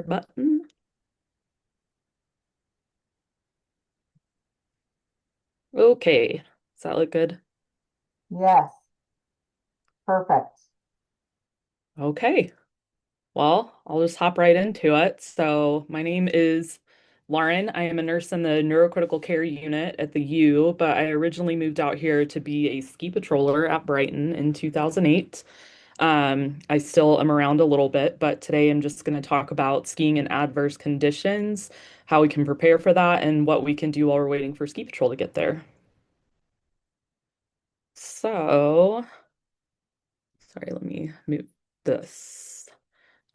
share button. Okay, does that look good? Yes, perfect. Okay, well, I'll just hop right into it. So, my name is Lauren. I am a nurse in the neurocritical care unit at the U, but I originally moved out here to be a ski patroller at Brighton in 2008. I still am around a little bit, but today I'm just going to talk about skiing in adverse conditions, how we can prepare for that, and what we can do while we're waiting for ski patrol to get there. So, sorry, let me move this.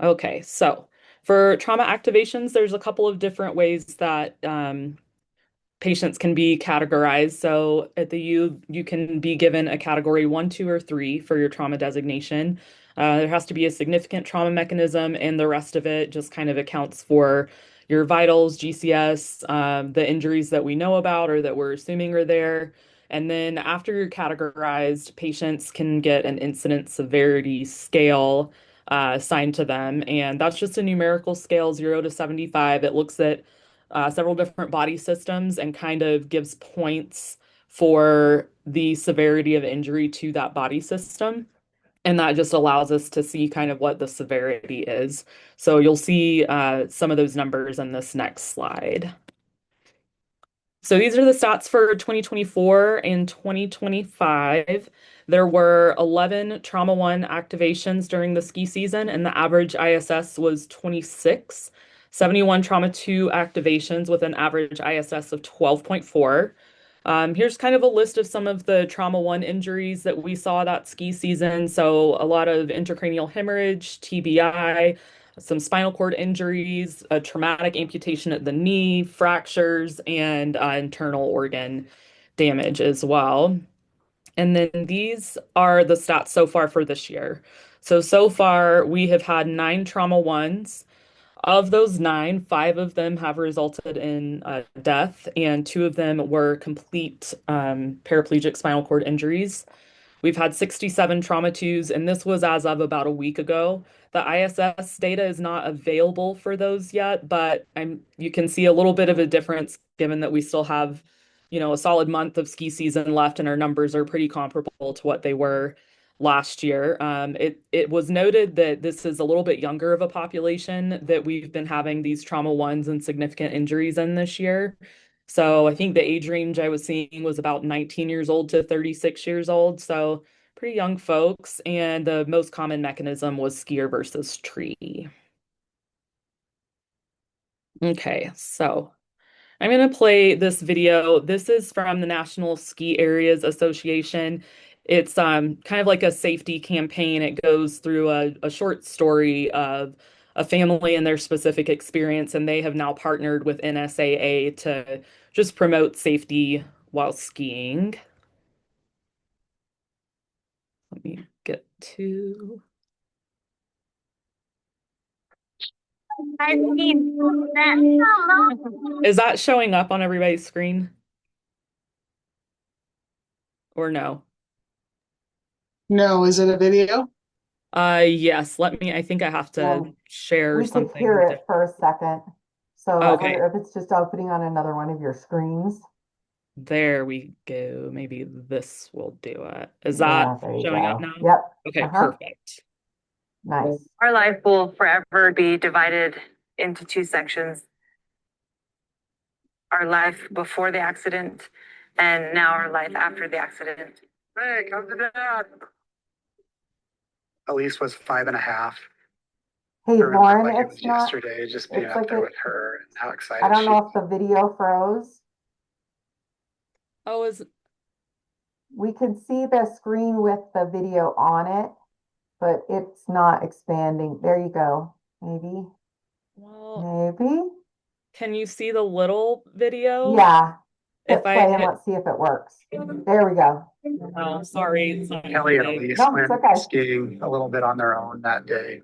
Okay, so for trauma activations, there's a couple of different ways that patients can be categorized. So at the U, you can be given a category one, two, or three for your trauma designation. There has to be a significant trauma mechanism, and the rest of it just kind of accounts for your vitals, GCS, the injuries that we know about or that we're assuming are there. And then after you're categorized, patients can get an incident severity scale assigned to them. And that's just a numerical scale, 0 to 75. It looks at several different body systems and kind of gives points for the severity of injury to that body system. And that just allows us to see kind of what the severity is. So you'll see some of those numbers in this next slide. So these are the stats for 2024 and 2025. There were 11 Trauma One activations during the ski season, and the average ISS was 26. 71 Trauma 2 activations with an average ISS of 12.4. Here's kind of a list of some of the Trauma 1 injuries that we saw that ski season. So a lot of intracranial hemorrhage, TBI, some spinal cord injuries, a traumatic amputation at the knee, fractures, and internal organ damage as well. And then these are the stats so far for this year. So far, we have had 9 trauma 1s. Of those nine, five of them have resulted in death, and two of them were complete paraplegic spinal cord injuries. We've had 67 trauma 2s, and this was as of about a week ago. The ISS data is not available for those yet, but you can see a little bit of a difference given that we still have, a solid month of ski season left, and our numbers are pretty comparable to what they were last year. It was noted that this is a little bit younger of a population that we've been having these trauma 1s and significant injuries in this year. So I think the age range I was seeing was about 19 years old to 36 years old. So pretty young folks. And the most common mechanism was skier versus tree. Okay, so I'm going to play this video. This is from the National Ski Areas Association. It's kind of like a safety campaign. It goes through a short story of a family and their specific experience, and they have now partnered with NSAA to just promote safety while skiing. Let me get to. I've seen that. Is that showing up on everybody's screen or no? No, is it a video? Yes, I think I have to Well, share we could something hear it different. for a second. So I Okay. wonder if it's just opening on another one of your screens. There we go. Maybe this will do it. Is that Yeah, there you showing up go. now? Yep. Okay, Uh-huh. perfect. Nice. Our life will forever be divided into two sections. Our life before the accident and now our life after the accident. Hey, come to dad. Elise was 5.5. Hey, I remember Lauren, like it it's was not, yesterday, just being it's up like there it, with her and how I excited don't she know if the video froze. Oh, is We could see the screen with the video on it, but it's not expanding. There you go. Maybe, well, maybe. can you see the little video? Yeah. If Hit I play and hit, let's see if it works. There we go. oh, sorry, it's not Kelly and today. Elise No, it's went okay. skiing a little bit on their own that day.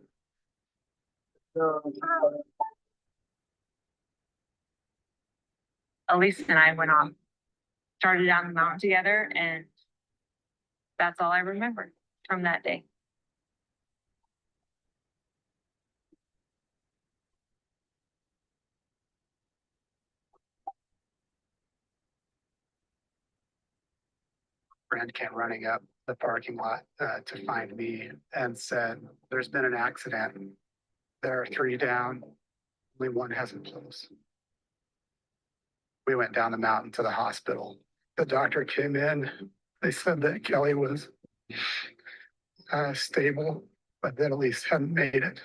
Elise and I went off, started down the mountain together, and that's all I remember from that day. friend came running up the parking lot to find me and said, "There's been an accident. There are three down. Only one hasn't closed." We went down the mountain to the hospital. The doctor came in. They said that Kelly was stable, but that Elise hadn't made it.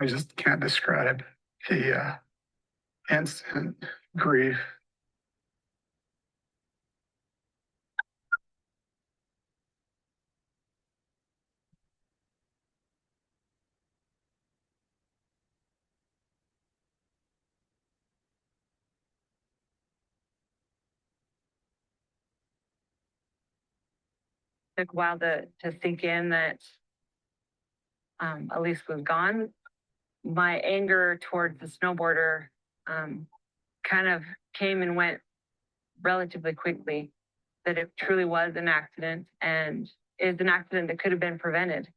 I just can't describe the instant grief. Took a while to sink in that Elise was gone. My anger towards the snowboarder kind of came and went relatively quickly. That it truly was an accident and is an accident that could have been prevented.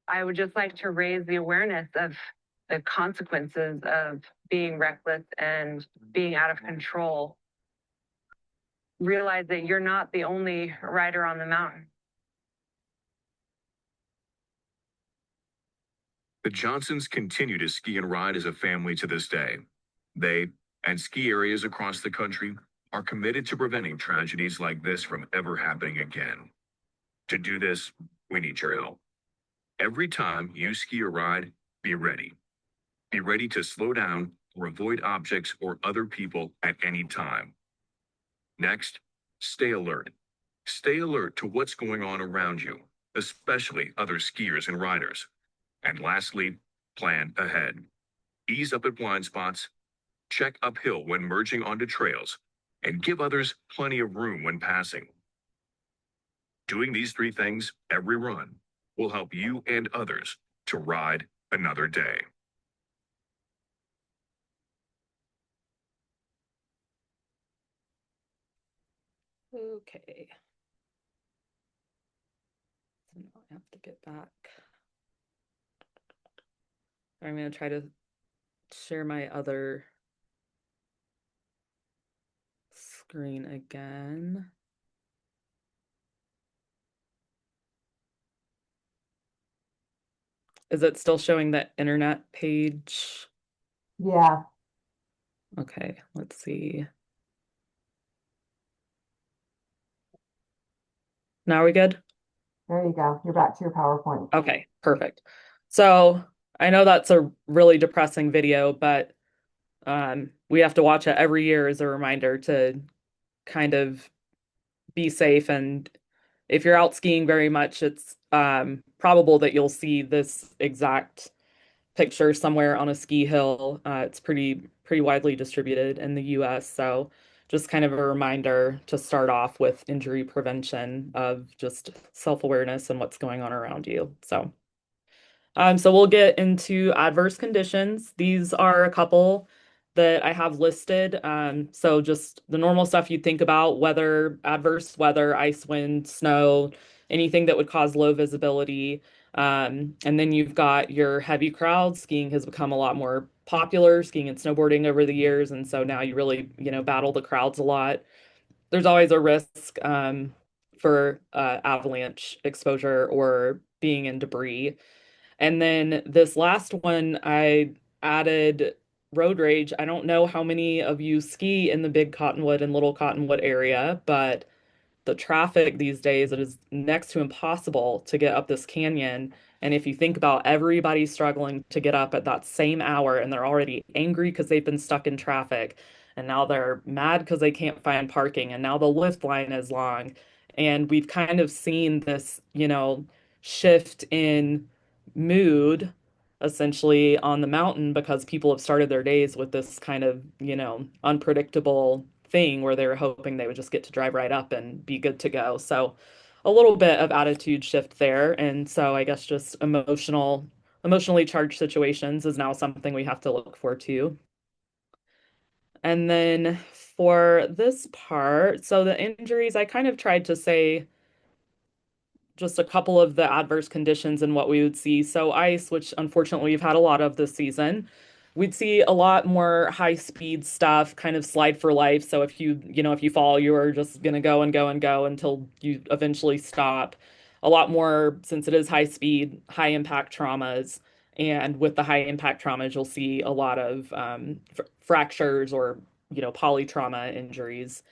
I would just like to raise the awareness of the consequences of being reckless and being out of control. Realize that you're not the only rider on the mountain. The Johnsons continue to ski and ride as a family to this day. They and ski areas across the country are committed to preventing tragedies like this from ever happening again. To do this, we need your help. Every time you ski or ride, be ready. Be ready to slow down or avoid objects or other people at any time. Next, stay alert. Stay alert to what's going on around you, especially other skiers and riders. And lastly, plan ahead. Ease up at blind spots, check uphill when merging onto trails, and give others plenty of room when passing. Doing these three things every run will help you and others to ride another day. Okay. So now I have to get back. I'm going to try to share my other screen again. Is it still showing the internet page? Yeah, Okay, let's see. Now are we good? there you go. You're back to your PowerPoint. Okay, perfect. So I know that's a really depressing video, but we have to watch it every year as a reminder to kind of be safe. And if you're out skiing very much, it's probable that you'll see this exact picture somewhere on a ski hill. It's pretty widely distributed in the US. So just kind of a reminder to start off with injury prevention of just self-awareness and what's going on around you. So we'll get into adverse conditions. These are a couple that I have listed. So just the normal stuff you'd think about, weather, adverse weather, ice, wind, snow, anything that would cause low visibility. And then you've got your heavy crowds. Skiing has become a lot more popular, skiing and snowboarding over the years. And so now you really, battle the crowds a lot. There's always a risk for avalanche exposure or being in debris. And then this last one, I added road rage. I don't know how many of you ski in the Big Cottonwood and Little Cottonwood area, but the traffic these days, it is next to impossible to get up this canyon. And if you think about everybody struggling to get up at that same hour and they're already angry because they've been stuck in traffic, and now they're mad because they can't find parking, and now the lift line is long. And we've kind of seen this, shift in mood essentially on the mountain because people have started their days with this kind of, unpredictable thing where they were hoping they would just get to drive right up and be good to go. So a little bit of attitude shift there. And so I guess just emotionally charged situations is now something we have to look for too. And then for this part, so the injuries, I kind of tried to say just a couple of the adverse conditions and what we would see. So ice, which unfortunately we've had a lot of this season. We'd see a lot more high speed stuff, kind of slide for life. So if if you fall, you are just gonna go and go and go until you eventually stop. A lot more, since it is high speed, high impact traumas. And with the high impact traumas, you'll see a lot of fractures or, polytrauma injuries.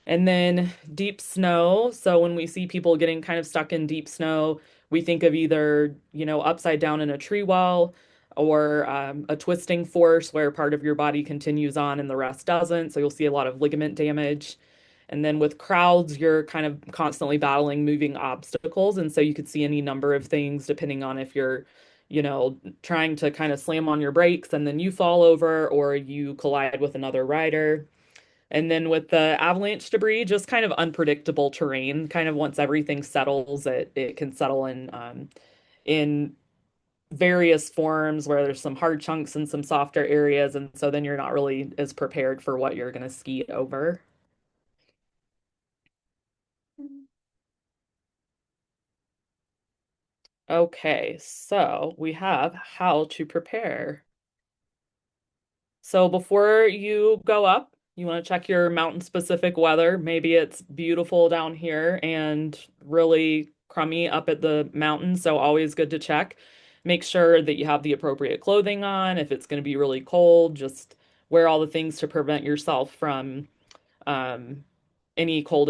And then deep snow. So when we see people getting kind of stuck in deep snow, we think of either, upside down in a tree well or a twisting force where part of your body continues on and the rest doesn't. So you'll see a lot of ligament damage. And then with crowds, you're kind of constantly battling moving obstacles. And so you could see any number of things depending on if you're, trying to kind of slam on your brakes and then you fall over or you collide with another rider. And then with the avalanche debris, just kind of unpredictable terrain. Kind of once everything settles, it can settle in various forms where there's some hard chunks and some softer areas, and so then you're not really as prepared for what you're going to ski over. Okay, so we have how to prepare. So before you go up, you want to check your mountain specific weather. Maybe it's beautiful down here and really crummy up at the mountain, so always good to check. Make sure that you have the appropriate clothing on. If it's going to be really cold, just wear all the things to prevent yourself from um, any cold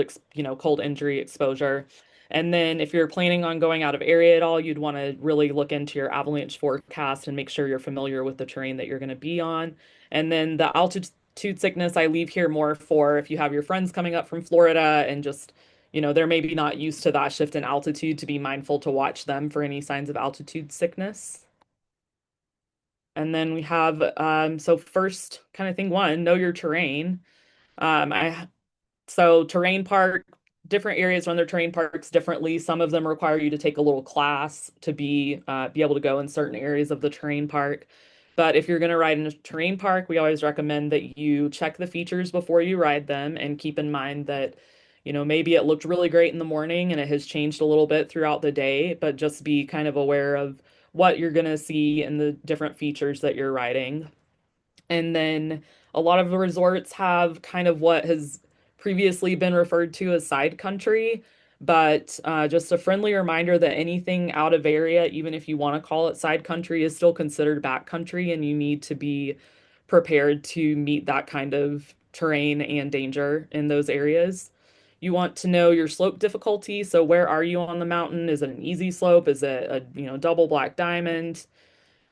injury exposure. And then if you're planning on going out of area at all, you'd want to really look into your avalanche forecast and make sure you're familiar with the terrain that you're going to be on. And then the altitude sickness I leave here more for if you have your friends coming up from Florida and just, they're maybe not used to that shift in altitude, to be mindful to watch them for any signs of altitude sickness. And then we have, so first kind of thing one, know your terrain. I So terrain park, different areas run their terrain parks differently. Some of them require you to take a little class to be able to go in certain areas of the terrain park. But if you're going to ride in a terrain park, we always recommend that you check the features before you ride them and keep in mind that, maybe it looked really great in the morning and it has changed a little bit throughout the day, but just be kind of aware of what you're going to see and the different features that you're riding. And then a lot of the resorts have kind of what has previously been referred to as side country, but just a friendly reminder that anything out of area, even if you want to call it side country, is still considered back country, and you need to be prepared to meet that kind of terrain and danger in those areas. You want to know your slope difficulty. So where are you on the mountain? Is it an easy slope? Is it a, double black diamond?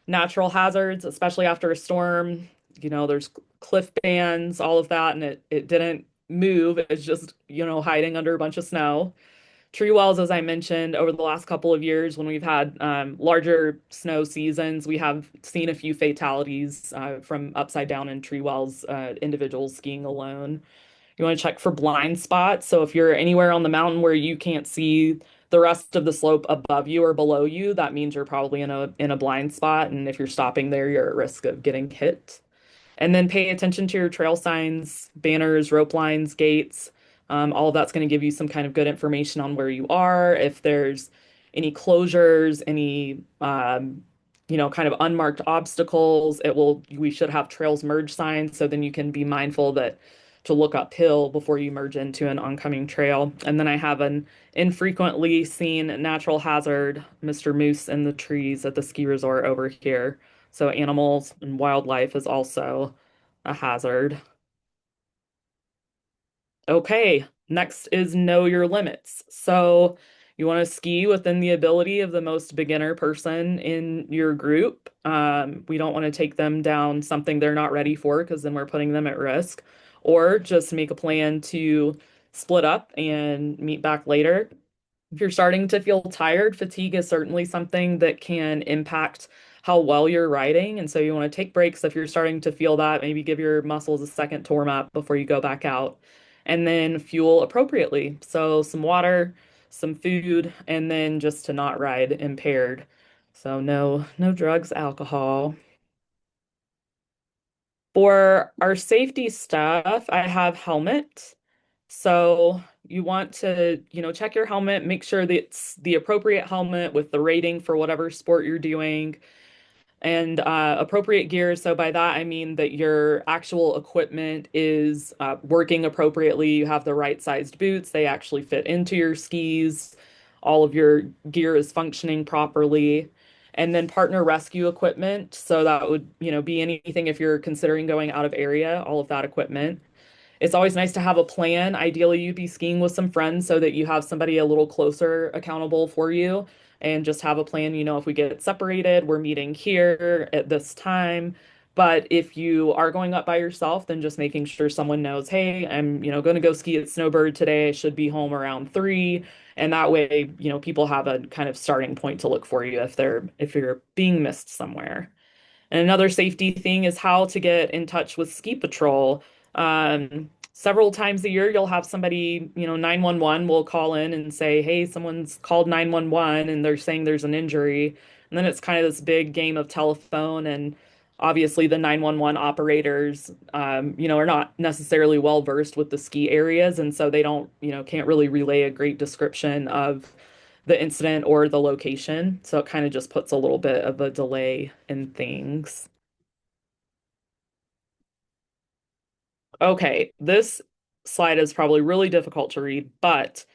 Natural hazards, especially after a storm. There's cliff bands, all of that, and it didn't move. It's just, hiding under a bunch of snow. Tree wells, as I mentioned, over the last couple of years, when we've had larger snow seasons, we have seen a few fatalities from upside down in tree wells, individuals skiing alone. You want to check for blind spots. So if you're anywhere on the mountain where you can't see the rest of the slope above you or below you, that means you're probably in a blind spot. And if you're stopping there, you're at risk of getting hit. And then pay attention to your trail signs, banners, rope lines, gates. All of that's going to give you some kind of good information on where you are. If there's any closures, any kind of unmarked obstacles, we should have trails merge signs. So then you can be mindful that to look uphill before you merge into an oncoming trail. And then I have an infrequently seen natural hazard, Mr. Moose in the trees at the ski resort over here. So animals and wildlife is also a hazard. Okay, next is know your limits. So you want to ski within the ability of the most beginner person in your group. We don't want to take them down something they're not ready for because then we're putting them at risk. Or just make a plan to split up and meet back later. If you're starting to feel tired, fatigue is certainly something that can impact how well you're riding. And so you want to take breaks if you're starting to feel that. Maybe give your muscles a second to warm up before you go back out. And then fuel appropriately. So some water, some food, and then just to not ride impaired. So no drugs, alcohol. For our safety stuff, I have helmet. So You want to, check your helmet, make sure that it's the appropriate helmet with the rating for whatever sport you're doing and appropriate gear. So by that, I mean that your actual equipment is working appropriately. You have the right sized boots, they actually fit into your skis. All of your gear is functioning properly. And then partner rescue equipment. So that would, be anything if you're considering going out of area, all of that equipment. It's always nice to have a plan. Ideally, you'd be skiing with some friends so that you have somebody a little closer accountable for you and just have a plan. If we get separated, we're meeting here at this time. But if you are going up by yourself, then just making sure someone knows, hey, I'm, going to go ski at Snowbird today. I should be home around 3. And that way, people have a kind of starting point to look for you if you're being missed somewhere. And another safety thing is how to get in touch with Ski Patrol. Several times a year, you'll have somebody, 911 will call in and say, hey, someone's called 911 and they're saying there's an injury. And then it's kind of this big game of telephone. And obviously, the 911 operators, are not necessarily well versed with the ski areas. And so they don't, can't really relay a great description of the incident or the location. So it kind of just puts a little bit of a delay in things. Okay, this slide is probably really difficult to read, but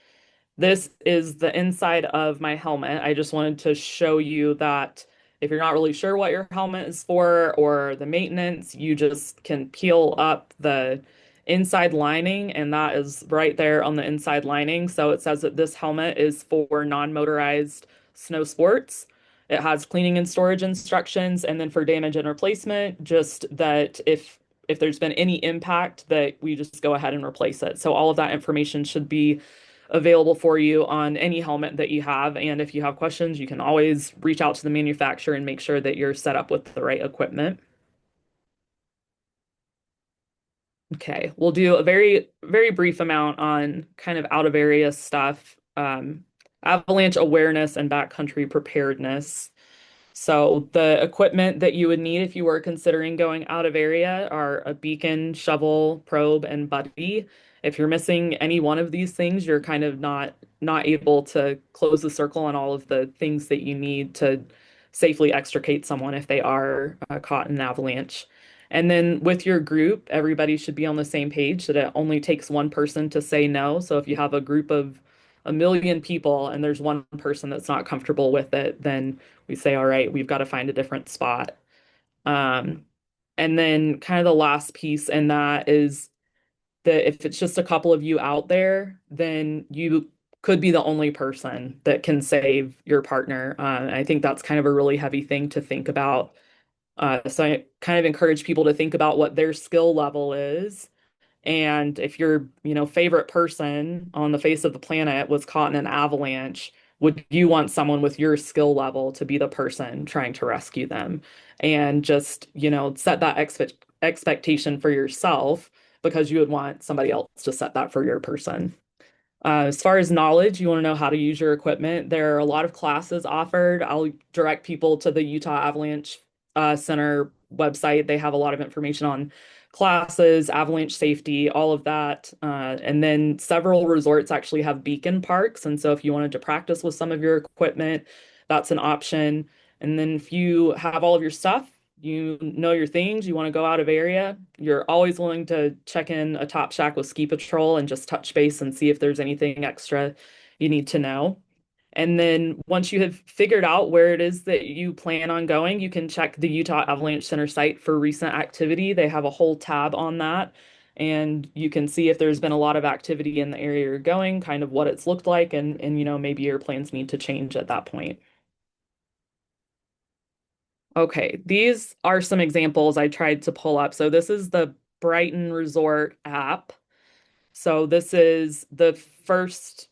this is the inside of my helmet. I just wanted to show you that if you're not really sure what your helmet is for or the maintenance, you just can peel up the inside lining, and that is right there on the inside lining. So it says that this helmet is for non-motorized snow sports. It has cleaning and storage instructions, and then for damage and replacement, just that if there's been any impact, that we just go ahead and replace it. So all of that information should be available for you on any helmet that you have. And if you have questions, you can always reach out to the manufacturer and make sure that you're set up with the right equipment. Okay, we'll do a very, very brief amount on kind of out of area stuff, avalanche awareness and backcountry preparedness. So the equipment that you would need if you were considering going out of area are a beacon, shovel, probe, and buddy. If you're missing any one of these things, you're kind of not able to close the circle on all of the things that you need to safely extricate someone if they are caught in an avalanche. And then with your group, everybody should be on the same page that it only takes one person to say no. So if you have a group of a million people and there's one person that's not comfortable with it, then we say, all right, we've got to find a different spot. Um, and then kind of the last piece in that is that if it's just a couple of you out there, then you could be the only person that can save your partner. I think that's kind of a really heavy thing to think about. So I kind of encourage people to think about what their skill level is. And if your, favorite person on the face of the planet was caught in an avalanche, would you want someone with your skill level to be the person trying to rescue them? And just, set that expectation for yourself because you would want somebody else to set that for your person. As far as knowledge, you want to know how to use your equipment. There are a lot of classes offered. I'll direct people to the Utah Avalanche Center website. They have a lot of information on classes, avalanche safety, all of that. And then several resorts actually have beacon parks. And so if you wanted to practice with some of your equipment, that's an option. And then if you have all of your stuff, you know your things, you want to go out of area, you're always willing to check in a Top Shack with Ski Patrol and just touch base and see if there's anything extra you need to know. And then once you have figured out where it is that you plan on going, you can check the Utah Avalanche Center site for recent activity. They have a whole tab on that. And you can see if there's been a lot of activity in the area you're going, kind of what it's looked like, and maybe your plans need to change at that point. Okay, these are some examples I tried to pull up. So this is the Brighton Resort app. So this is the first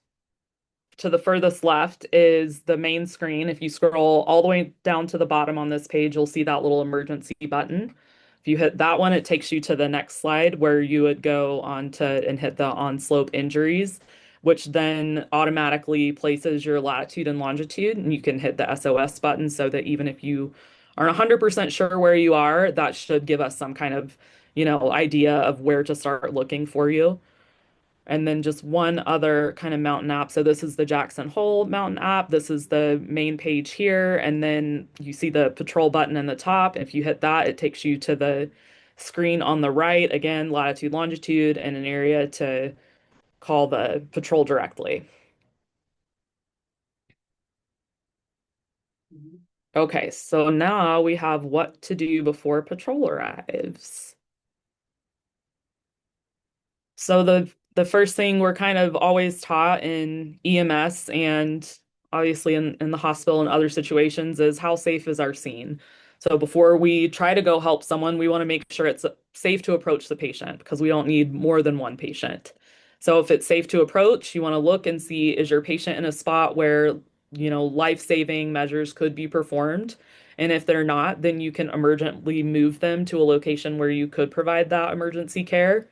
to the furthest left is the main screen. If you scroll all the way down to the bottom on this page, you'll see that little emergency button. If you hit that one, it takes you to the next slide where you would go on to and hit the on slope injuries, which then automatically places your latitude and longitude. And you can hit the SOS button so that even if you aren't 100% sure where you are, that should give us some kind of, idea of where to start looking for you. and then just one other kind of mountain app. So this is the Jackson Hole mountain app. This is the main page here. And then you see the patrol button in the top. If you hit that, it takes you to the screen on the right. Again, latitude, longitude, and an area to call the patrol directly. Okay, so now we have what to do before patrol arrives. So the first thing we're kind of always taught in EMS and obviously in the hospital and other situations is how safe is our scene. So before we try to go help someone, we want to make sure it's safe to approach the patient because we don't need more than one patient. So if it's safe to approach, you want to look and see is your patient in a spot where, life-saving measures could be performed. And if they're not, then you can emergently move them to a location where you could provide that emergency care.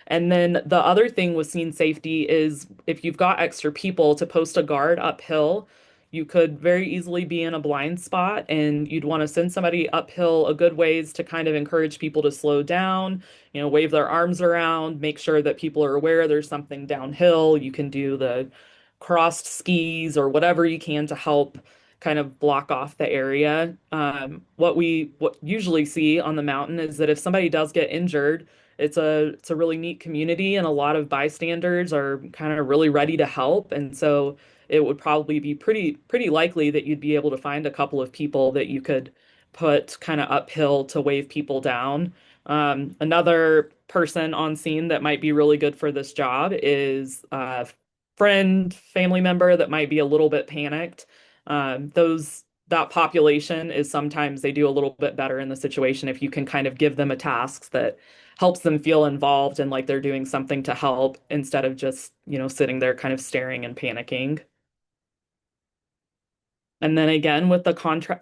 And then the other thing with scene safety is if you've got extra people to post a guard uphill, you could very easily be in a blind spot and you'd want to send somebody uphill a good ways to kind of encourage people to slow down, wave their arms around, make sure that people are aware there's something downhill. You can do the crossed skis or whatever you can to help kind of block off the area. What usually see on the mountain is that if somebody does get injured, it's a really neat community and a lot of bystanders are kind of really ready to help. And so it would probably be pretty likely that you'd be able to find a couple of people that you could put kind of uphill to wave people down. Another person on scene that might be really good for this job is a friend, family member that might be a little bit panicked. That population is sometimes they do a little bit better in the situation if you can kind of give them a task that helps them feel involved and like they're doing something to help instead of just, sitting there kind of staring and panicking. And then again, with the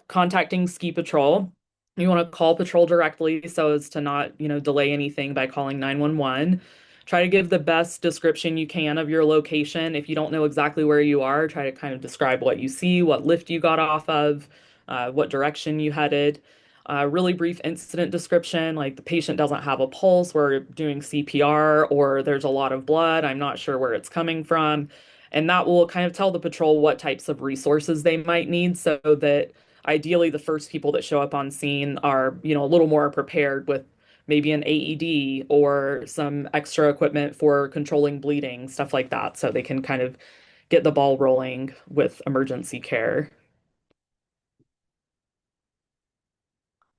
contacting ski patrol, you want to call patrol directly so as to not, delay anything by calling 911. Try to give the best description you can of your location. If you don't know exactly where you are, try to kind of describe what you see, what lift you got off of, what direction you headed. Really brief incident description, like the patient doesn't have a pulse, we're doing CPR, or there's a lot of blood, I'm not sure where it's coming from. And that will kind of tell the patrol what types of resources they might need so that ideally the first people that show up on scene are, a little more prepared with maybe an AED or some extra equipment for controlling bleeding, stuff like that, so they can kind of get the ball rolling with emergency care.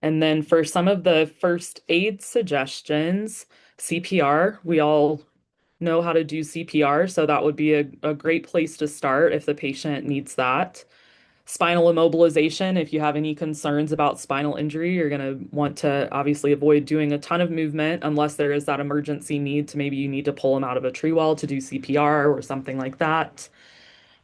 And then for some of the first aid suggestions, CPR, we all know how to do CPR, so that would be a great place to start if the patient needs that. Spinal immobilization, if you have any concerns about spinal injury, you're going to want to obviously avoid doing a ton of movement unless there is that emergency need to maybe you need to pull them out of a tree well to do CPR or something like that.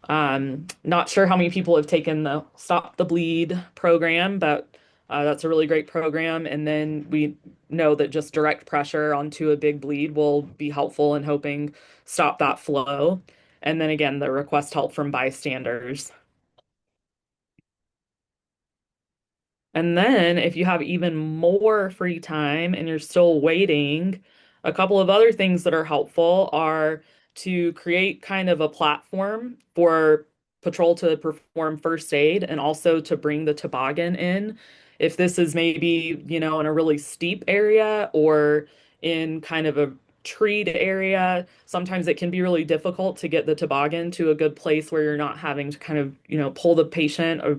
Not sure how many people have taken the Stop the Bleed program, but that's a really great program. And then we know that just direct pressure onto a big bleed will be helpful in helping stop that flow. And then again, the request help from bystanders. And then if you have even more free time and you're still waiting, a couple of other things that are helpful are to create kind of a platform for patrol to perform first aid and also to bring the toboggan in. If this is maybe, in a really steep area or in kind of a treed area, sometimes it can be really difficult to get the toboggan to a good place where you're not having to kind of, pull the patient a,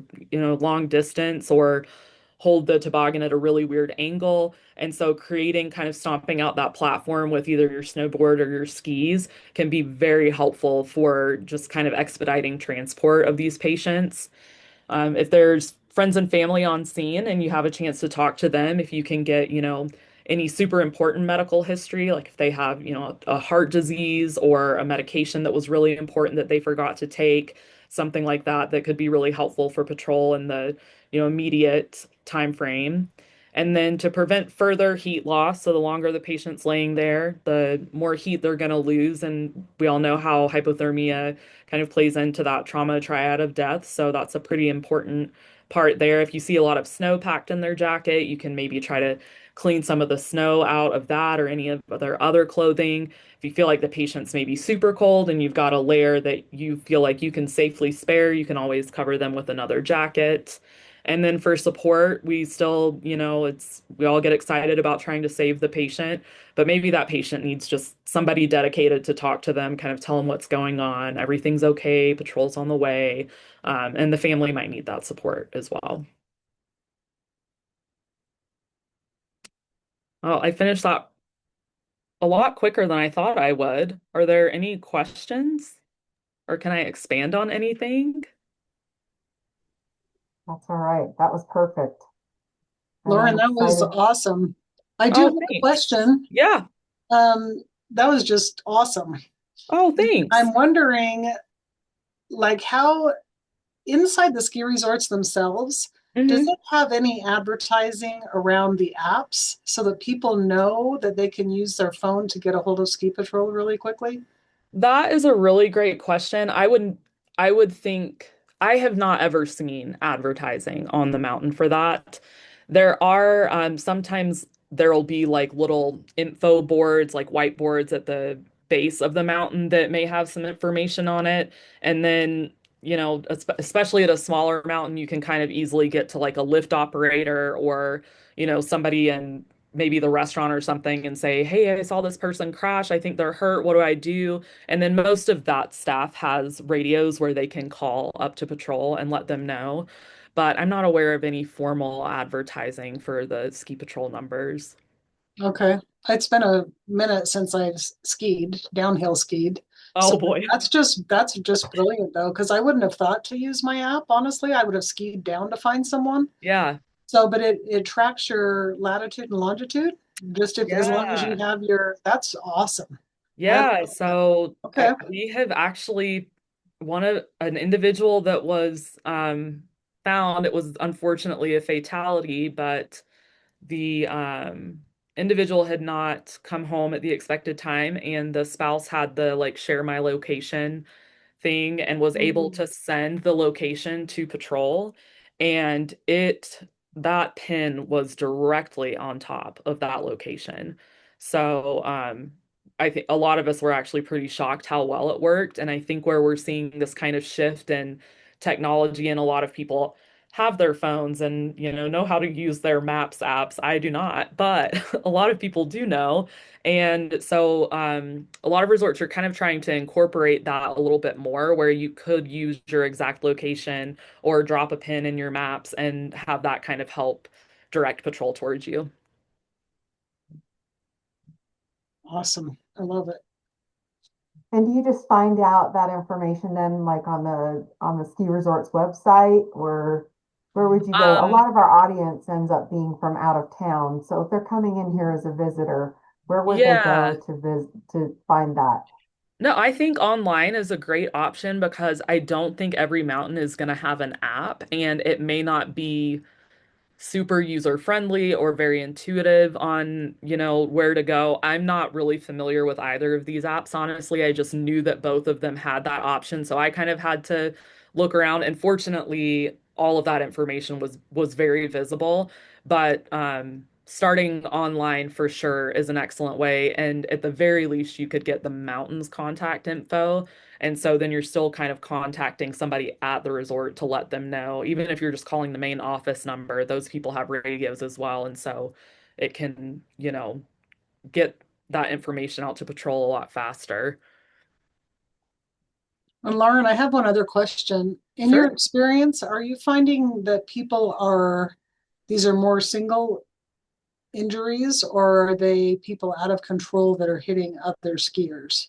long distance or hold the toboggan at a really weird angle. And so creating kind of stomping out that platform with either your snowboard or your skis can be very helpful for just kind of expediting transport of these patients. If there's friends and family on scene and you have a chance to talk to them, if you can get, any super important medical history, like if they have, a heart disease or a medication that was really important that they forgot to take, something like that, that could be really helpful for patrol in the, immediate time frame. And then to prevent further heat loss, so the longer the patient's laying there, the more heat they're going to lose. And we all know how hypothermia kind of plays into that trauma triad of death. So that's a pretty important part there. If you see a lot of snow packed in their jacket, you can maybe try to clean some of the snow out of that or any of their other clothing. If you feel like the patient's maybe super cold and you've got a layer that you feel like you can safely spare, you can always cover them with another jacket. And then for support, we still, we all get excited about trying to save the patient, but maybe that patient needs just somebody dedicated to talk to them, kind of tell them what's going on, everything's okay, patrol's on the way, and the family might need that support as well. Well, I finished that a lot quicker than I thought I would. Are there any questions, or can I expand on anything? That's all right. That was perfect. And Lauren, I'm that was excited. awesome. I do have Oh, a thanks. question. Yeah. That was just awesome. Oh, thanks. I'm wondering, like, how inside the ski resorts themselves, does Mhm. it have any advertising around the apps so that people know that they can use their phone to get a hold of Ski Patrol really quickly? That is a really great question. I would think I have not ever seen advertising on the mountain for that. There are sometimes there'll be like little info boards, like whiteboards at the base of the mountain that may have some information on it. And then, especially at a smaller mountain, you can kind of easily get to like a lift operator or, somebody in maybe the restaurant or something and say, "Hey, I saw this person crash. I think they're hurt. What do I do?" And then most of that staff has radios where they can call up to patrol and let them know. But I'm not aware of any formal advertising for the ski patrol numbers. Okay. It's been a minute since I've skied, downhill skied. Oh So boy. that's just brilliant though, because I wouldn't have thought to use my app. Honestly, I would have skied down to find someone. Yeah. So, but it tracks your latitude and longitude. Just if as long as you Yeah. have your, that's awesome. I Yeah. So okay. we have actually one of an individual that was found. It was unfortunately a fatality, but the individual had not come home at the expected time, and the spouse had the like share my location thing and was able Mm. to send the location to patrol. And that pin was directly on top of that location. So, I think a lot of us were actually pretty shocked how well it worked. And I think where we're seeing this kind of shift in technology and a lot of people have their phones and know how to use their maps apps. I do not, but a lot of people do know. And so a lot of resorts are kind of trying to incorporate that a little bit more, where you could use your exact location or drop a pin in your maps and have that kind of help direct patrol towards you. Awesome. I love it. And do you just find out that information then like on the ski resort's website, or where would you go? A Um, lot of our audience ends up being from out of town. So if they're coming in here as a visitor, where would they yeah. go to find that? No, I think online is a great option because I don't think every mountain is going to have an app, and it may not be super user friendly or very intuitive on, where to go. I'm not really familiar with either of these apps, honestly. I just knew that both of them had that option, so I kind of had to look around, and fortunately, all of that information was very visible. But starting online for sure is an excellent way, and at the very least, you could get the mountain's contact info. And so then you're still kind of contacting somebody at the resort to let them know. Even if you're just calling the main office number, those people have radios as well. And so it can, get that information out to patrol a lot faster. And Lauren, I have one other question. In your Sure. experience, are you finding that these are more single injuries, or are they people out of control that are hitting other skiers?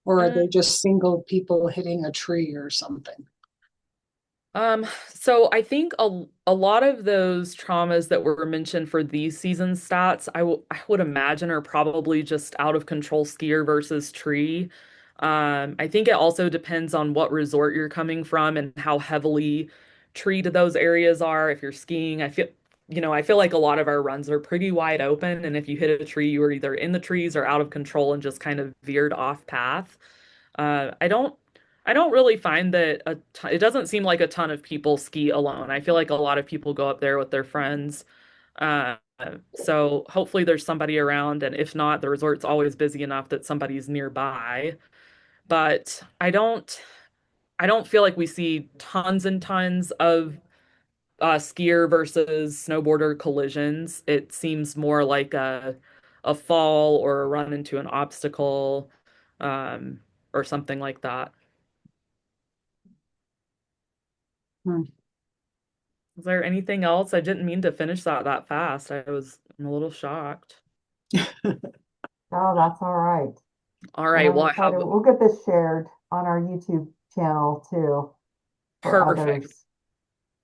Or are they Mm, just single people hitting a tree or something? so I think a lot of those traumas that were mentioned for these season stats, I would imagine are probably just out of control skier versus tree. I think it also depends on what resort you're coming from and how heavily treated those areas are. If you're skiing, I feel like a lot of our runs are pretty wide open, and if you hit a tree, you were either in the trees or out of control and just kind of veered off path. I don't really find that it doesn't seem like a ton of people ski alone. I feel like a lot of people go up there with their friends. Um, So hopefully there's somebody around, and if not, the resort's always busy enough that somebody's nearby. But I don't feel like we see tons and tons of skier versus snowboarder collisions. It seems more like a fall or a run into an obstacle, um, or something like that. Hmm. Is there anything else? I didn't mean to finish that fast. I'm a little shocked. Oh, that's all right. All And right, I'm well, I have excited. We'll get this shared on our YouTube channel too for perfect. others.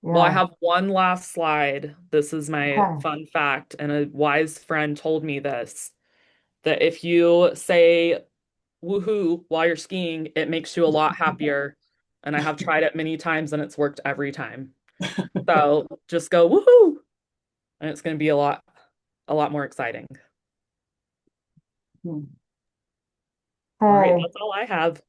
Well, I Yeah. have one last slide. This is my Okay. fun fact, and a wise friend told me this, that if you say woohoo while you're skiing, it makes you a lot happier. And I have tried it many times and it's worked every time. So just go woohoo, and it's going to be a lot more exciting. Hmm. All right, Hey, that's all I have.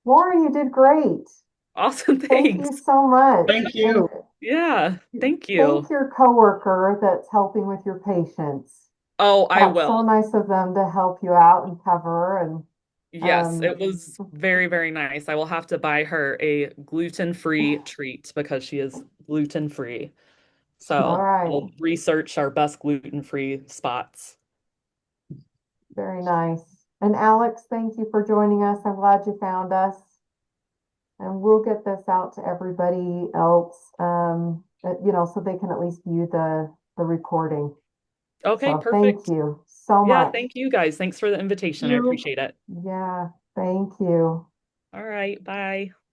Laura, you did great. Awesome, Thank you thanks. so much. Thank And you. Yeah, thank thank you. your coworker that's helping with your patients. Oh, I That's will. so nice of them to help you out and cover and Yes, um it was very, very nice. I will have to buy her a gluten-free treat because she is gluten-free. all So right. I'll research our best gluten-free spots. Very nice. And Alex, thank you for joining us. I'm glad you found us. And we'll get this out to everybody else, so they can at least view the recording. Okay, So thank perfect. you so Yeah, much. thank you guys. Thanks for the invitation. I You. appreciate it. Yeah, thank you. All right, bye.